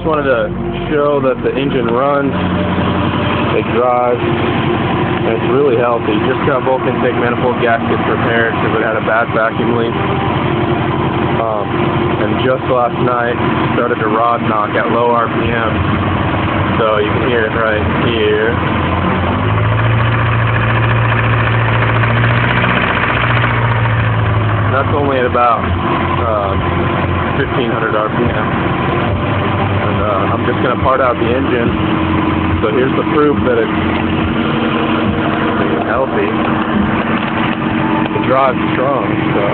wanted to show that the engine runs, it drives, and it's really healthy. Just got both intake manifold gaskets repaired because it had a bad vacuum leak. And just last night started to rod knock at low RPM, so you can hear it right here. That's only at about 1500 RPM. And I'm just going to part out the engine. So here's the proof that it's healthy. It drives strong, so